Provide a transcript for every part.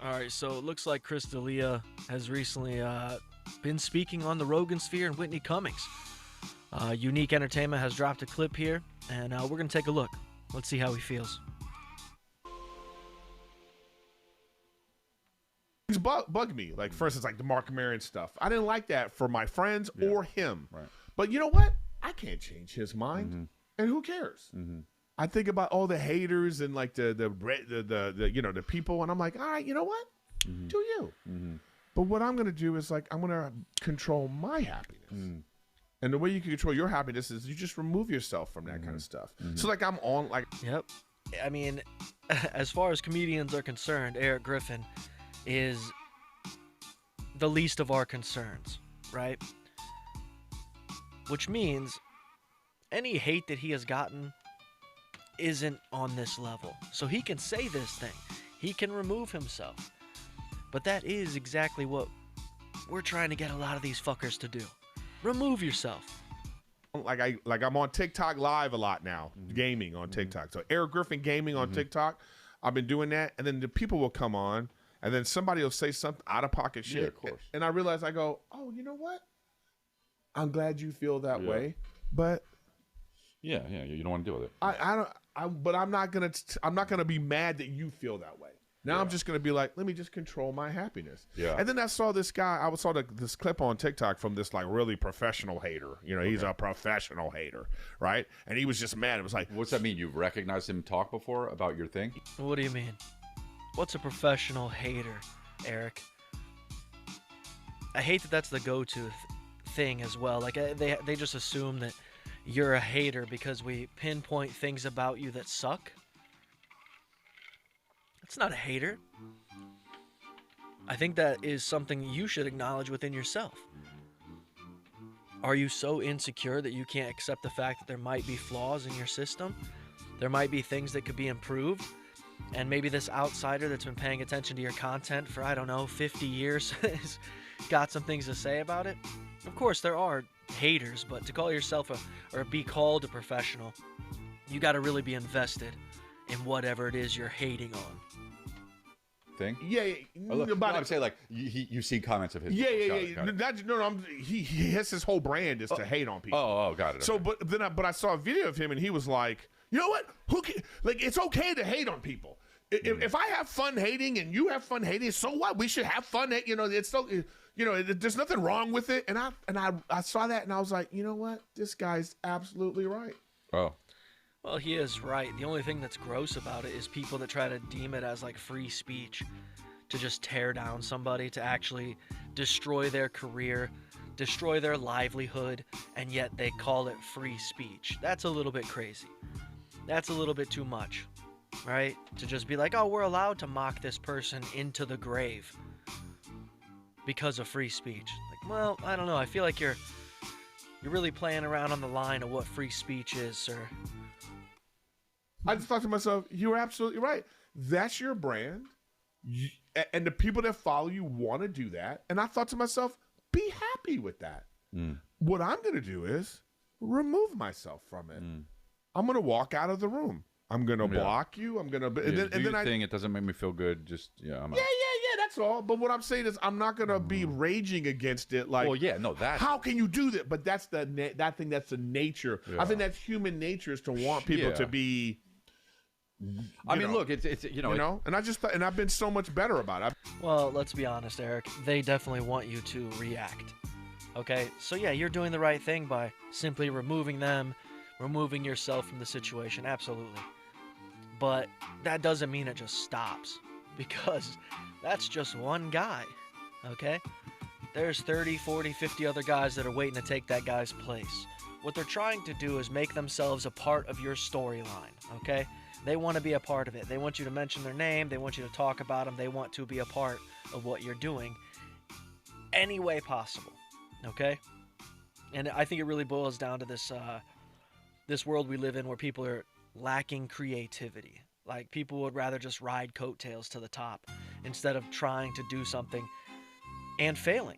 All right, so it looks like Chris D'Elia has recently been speaking on the Rogansphere and Whitney Cummings. Unique Entertainment has dropped a clip here, and we're going to take a look. Let's see how he feels. Things bug me. Like, for instance, like the Mark Maron stuff. I didn't like that for my friends or him. Right. But you know what? I can't change his mind. And who cares? I think about all the haters and like the you know, the people, and I'm like, all right, you know what? Do you? But what I'm gonna do is like I'm gonna control my happiness. And the way you can control your happiness is you just remove yourself from that kind of stuff. So like I'm on like Yep. I mean, as far as comedians are concerned, Eric Griffin is the least of our concerns, right? Which means any hate that he has gotten isn't on this level. So he can say this thing. He can remove himself. But that is exactly what we're trying to get a lot of these fuckers to do. Remove yourself. Like I'm on TikTok live a lot now, gaming on TikTok. So Eric Griffin gaming on TikTok. I've been doing that, and then the people will come on, and then somebody will say something out of pocket shit. Yeah, of course. And I realize I go, oh, you know what? I'm glad you feel that way, but yeah, you don't want to deal with it. But I'm not gonna be mad that you feel that way. Now I'm just gonna be like, let me just control my happiness. Yeah. And then I saw this guy. I saw this clip on TikTok from this like really professional hater. You know, he's a professional hater, right? And he was just mad. It was like, what's that mean? You've recognized him talk before about your thing? What do you mean? What's a professional hater, Eric? I hate that that's the go-to thing as well. Like they just assume that you're a hater because we pinpoint things about you that suck. It's not a hater. I think that is something you should acknowledge within yourself. Are you so insecure that you can't accept the fact that there might be flaws in your system? There might be things that could be improved, and maybe this outsider that's been paying attention to your content for, I don't know, 50 years has got some things to say about it? Of course, there are haters, but to call yourself or be called a professional, you got to really be invested in whatever it is you're hating on. Thing? Yeah. I'm saying like you've seen comments of his. Yeah. He has his whole brand is to hate on people. Oh, got it. So, okay. But I saw a video of him and he was like, you know what? Like it's okay to hate on people. If I have fun hating and you have fun hating, so what? We should have fun. You know, it's so. You know, there's nothing wrong with it. And I saw that and I was like, you know what? This guy's absolutely right. Oh. Well, he is right. The only thing that's gross about it is people that try to deem it as like free speech, to just tear down somebody, to actually destroy their career, destroy their livelihood, and yet they call it free speech. That's a little bit crazy. That's a little bit too much, right? To just be like, oh, we're allowed to mock this person into the grave because of free speech. Like, well, I don't know. I feel like you're really playing around on the line of what free speech is, sir. I just thought to myself, you're absolutely right. That's your brand. And the people that follow you want to do that. And I thought to myself, be happy with that. What I'm going to do is remove myself from it. I'm going to walk out of the room. I'm going to block you. I'm going to... it doesn't make me feel good. Just, I'm out. Yeah, that's all. But what I'm saying is I'm not going to be raging against it. Like, how can you do that? But that's that's the nature. Yeah. I think that's human nature, is to want people to be... I mean, look, it's and I just thought, and I've been so much better about it. Well, let's be honest, Eric. They definitely want you to react. Okay, so yeah, you're doing the right thing by simply removing them, removing yourself from the situation. Absolutely, but that doesn't mean it just stops, because that's just one guy. Okay, there's 30, 40, 50 other guys that are waiting to take that guy's place. What they're trying to do is make themselves a part of your storyline. Okay. They want to be a part of it. They want you to mention their name. They want you to talk about them. They want to be a part of what you're doing any way possible. Okay? And I think it really boils down to this world we live in, where people are lacking creativity. Like, people would rather just ride coattails to the top instead of trying to do something and failing.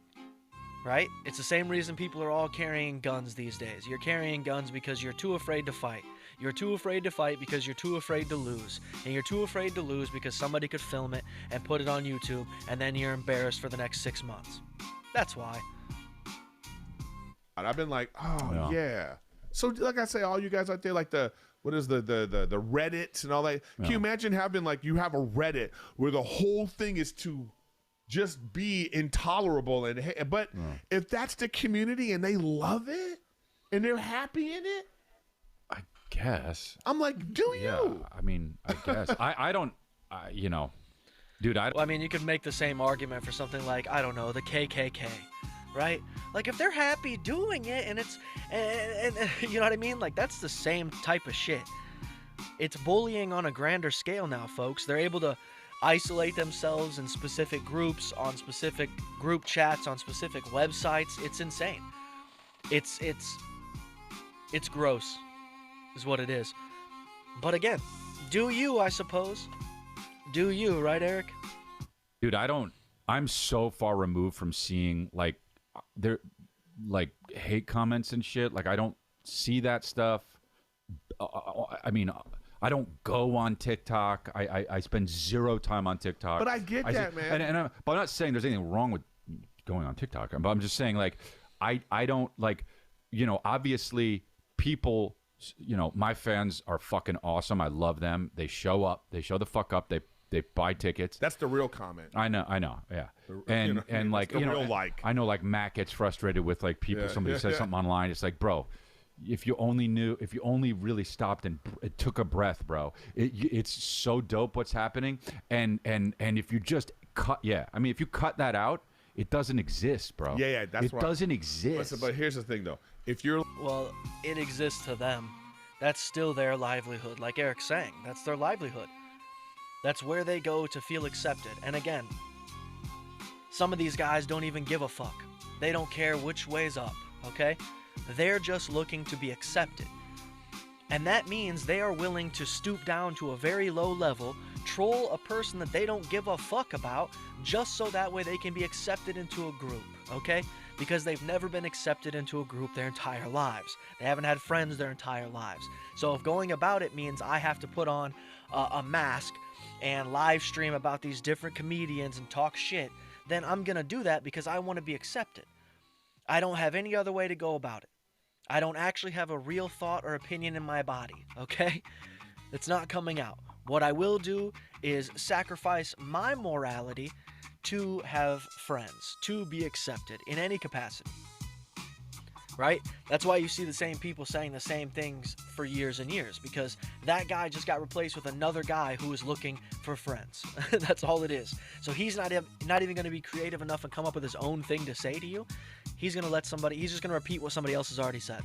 Right? It's the same reason people are all carrying guns these days. You're carrying guns because you're too afraid to fight. You're too afraid to fight because you're too afraid to lose. And you're too afraid to lose because somebody could film it and put it on YouTube, and then you're embarrassed for the next 6 months. That's why. And I've been like, oh yeah. So like I say, all you guys out there, like the Reddits and all that. Can you imagine having like you have a Reddit where the whole thing is to just be intolerable but if that's the community and they love it and they're happy in it, I guess. I'm like, do you? I mean, I guess. I don't. You know, dude. Well, I mean, you could make the same argument for something like, I don't know, the KKK. Right? Like, if they're happy doing it and it's, and you know what I mean? Like, that's the same type of shit. It's bullying on a grander scale now, folks. They're able to isolate themselves in specific groups, on specific group chats, on specific websites. It's insane. It's gross, is what it is. But again, do you, I suppose. Do you, right, Eric? Dude, I'm so far removed from seeing, like, there like hate comments and shit. Like, I don't see that stuff. I mean, I don't go on TikTok. I spend zero time on TikTok. But I get that, man. But I'm not saying there's anything wrong with going on TikTok. But I'm just saying, like, I don't, like, you know, obviously people, you know, my fans are fucking awesome. I love them. They show up. They show the fuck up. They buy tickets. That's the real comment. I know, yeah. And like, you know, I know, like, Matt gets frustrated with, like, people. Somebody says something online. It's like, bro, if you only really stopped and took a breath, bro, it's so dope what's happening. And if you just cut, I mean, if you cut that out, it doesn't exist, bro. Yeah, that's right. It doesn't exist. Listen, but here's the thing, though. If you're well, it exists to them. That's still their livelihood. Like Eric's saying, that's their livelihood. That's where they go to feel accepted. And again, some of these guys don't even give a fuck. They don't care which way's up, okay? They're just looking to be accepted. And that means they are willing to stoop down to a very low level, troll a person that they don't give a fuck about, just so that way they can be accepted into a group, okay? Because they've never been accepted into a group their entire lives. They haven't had friends their entire lives. So if going about it means I have to put on a mask and live stream about these different comedians and talk shit, then I'm gonna do that because I want to be accepted. I don't have any other way to go about it. I don't actually have a real thought or opinion in my body, okay? It's not coming out. What I will do is sacrifice my morality to have friends, to be accepted in any capacity. Right? That's why you see the same people saying the same things for years and years, because that guy just got replaced with another guy who is looking for friends. That's all it is. So he's not even going to be creative enough and come up with his own thing to say to you. He's just going to repeat what somebody else has already said.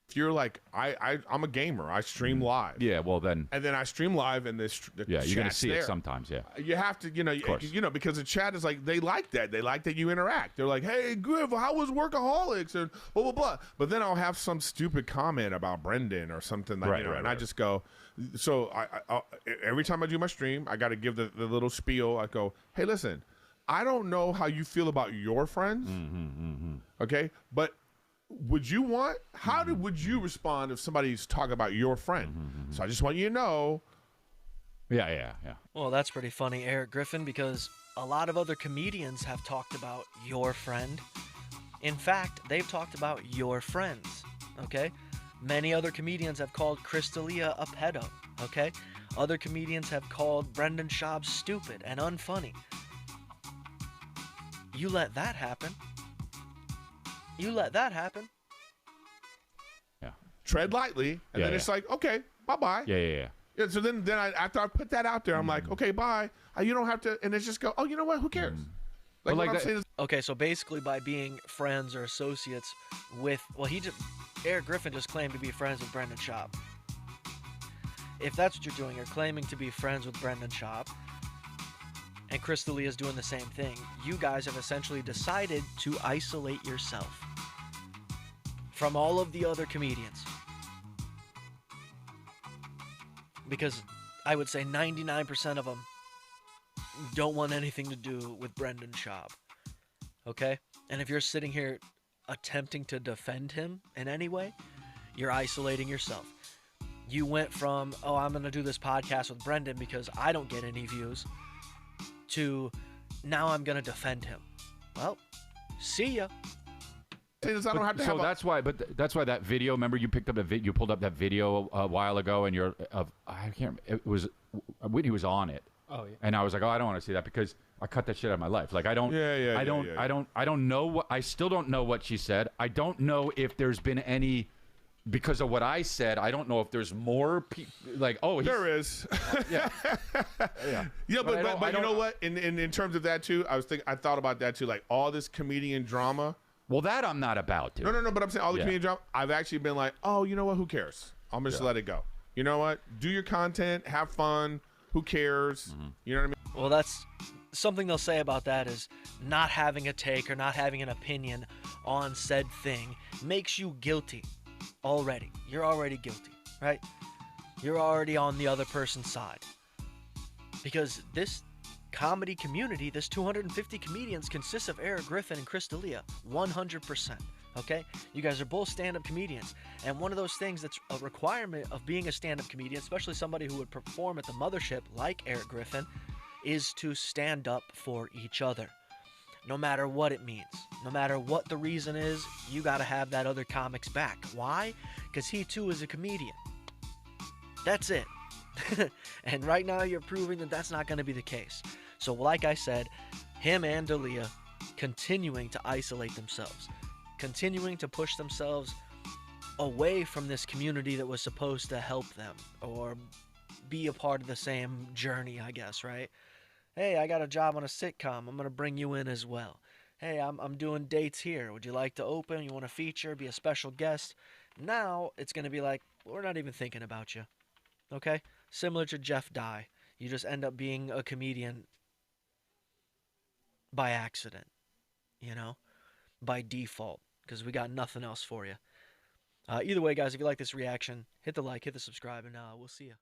If you're like, I'm a gamer, I stream live. Yeah, well then. And then I stream live, and you're gonna see it sometimes. Yeah, you have to, you know, because the chat is like, they like that. They like that you interact. They're like, hey, Griff, how was Workaholics and blah blah blah. But then I'll have some stupid comment about Brendan or something like, I just go. So I every time I do my stream, I got to give the little spiel. I go, hey, listen, I don't know how you feel about your friends, okay, but would you respond if somebody's talking about your friend? So I just want you to know. Yeah. Well, that's pretty funny, Eric Griffin, because a lot of other comedians have talked about your friend. In fact, they've talked about your friends, okay? Many other comedians have called Crystalia a pedo, okay? Other comedians have called Brendan Schaub stupid and unfunny. You let that happen. Yeah. Tread lightly, and then it's like, okay, bye-bye. Yeah. So then after I put that out there, I'm like, okay, bye. You don't have to, and it's just go, oh, you know what? Who cares? Like, what I'm saying is, okay, so basically by being friends or associates with, Eric Griffin just claimed to be friends with Brendan Schaub. If that's what you're doing, you're claiming to be friends with Brendan Schaub, and Crystalia is doing the same thing. You guys have essentially decided to isolate yourself from all of the other comedians. Because I would say 99% of them don't want anything to do with Brendan Schaub. Okay? And if you're sitting here attempting to defend him in any way, you're isolating yourself. You went from, oh, I'm going to do this podcast with Brendan because I don't get any views, to now I'm going to defend him. Well, see ya. That's why that video. Remember, you picked up you pulled up that video a while ago, and I can't. It was Whitney was on it. Oh yeah. And I was like, oh, I don't want to see that because I cut that shit out of my life. Like I don't. I don't know what. I still don't know what she said. I don't know if there's been any. Because of what I said, I don't know if there's more people. Like, oh, there is. Yeah. Yeah, but you know what? In terms of that too, I thought about that too. Like all this comedian drama. Well, that I'm not about to. No. But I'm saying all the comedian drama. I've actually been like, oh, you know what? Who cares? I'm just let it go. You know what? Do your content, have fun. Who cares? Mm-hmm. You know what I mean? Well, that's something they'll say about that is not having a take or not having an opinion on said thing makes you guilty already. You're already guilty, right? You're already on the other person's side. Because this comedy community, this 250 comedians consists of Eric Griffin and Chris D'Elia, 100%. Okay? You guys are both stand-up comedians. And one of those things that's a requirement of being a stand-up comedian, especially somebody who would perform at the mothership like Eric Griffin, is to stand up for each other. No matter what it means. No matter what the reason is, you got to have that other comic's back. Why? Because he too is a comedian. That's it. And right now you're proving that that's not going to be the case. So like I said, him and D'Elia continuing to isolate themselves, continuing to push themselves away from this community that was supposed to help them or be a part of the same journey, I guess, right? Hey, I got a job on a sitcom. I'm going to bring you in as well. Hey, I'm doing dates here. Would you like to open? You want to feature? Be a special guest? Now it's going to be like, we're not even thinking about you. Okay? Similar to Jeff Dye. You just end up being a comedian by accident, you know, by default, because we got nothing else for you. Either way, guys, if you like this reaction, hit the like, hit the subscribe, and we'll see you.